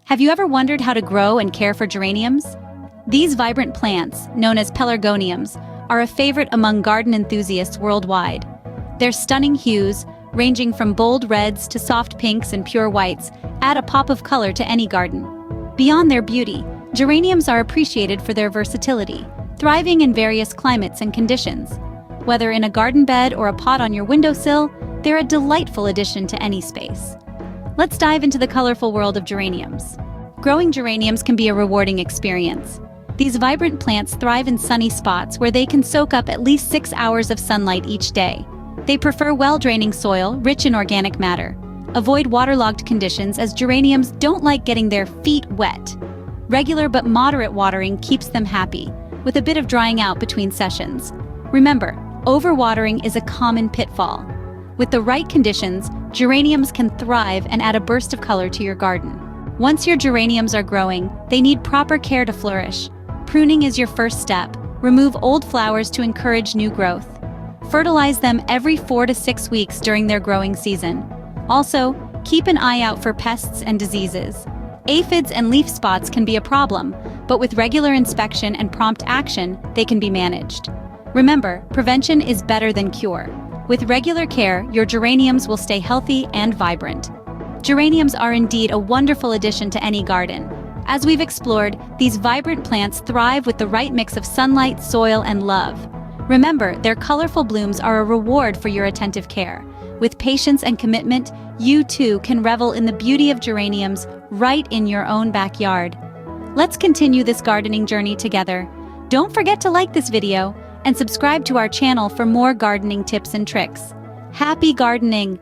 Have you ever wondered how to grow and care for geraniums? These vibrant plants, known as pelargoniums, are a favorite among garden enthusiasts worldwide. Their stunning hues, ranging from bold reds to soft pinks and pure whites, add a pop of color to any garden. Beyond their beauty, geraniums are appreciated for their versatility, thriving in various climates and conditions. Whether in a garden bed or a pot on your windowsill, they're a delightful addition to any space. Let's dive into the colorful world of geraniums. Growing geraniums can be a rewarding experience. These vibrant plants thrive in sunny spots where they can soak up at least 6 hours of sunlight each day. They prefer well-draining soil, rich in organic matter. Avoid waterlogged conditions as geraniums don't like getting their feet wet. Regular but moderate watering keeps them happy, with a bit of drying out between sessions. Remember, overwatering is a common pitfall. With the right conditions, geraniums can thrive and add a burst of color to your garden. Once your geraniums are growing, they need proper care to flourish. Pruning is your first step. Remove old flowers to encourage new growth. Fertilize them every 4 to 6 weeks during their growing season. Also, keep an eye out for pests and diseases. Aphids and leaf spots can be a problem, but with regular inspection and prompt action, they can be managed. Remember, prevention is better than cure. With regular care, your geraniums will stay healthy and vibrant. Geraniums are indeed a wonderful addition to any garden. As we've explored, these vibrant plants thrive with the right mix of sunlight, soil, and love. Remember, their colorful blooms are a reward for your attentive care. With patience and commitment, you too can revel in the beauty of geraniums right in your own backyard. Let's continue this gardening journey together. Don't forget to like this video and subscribe to our channel for more gardening tips and tricks. Happy gardening!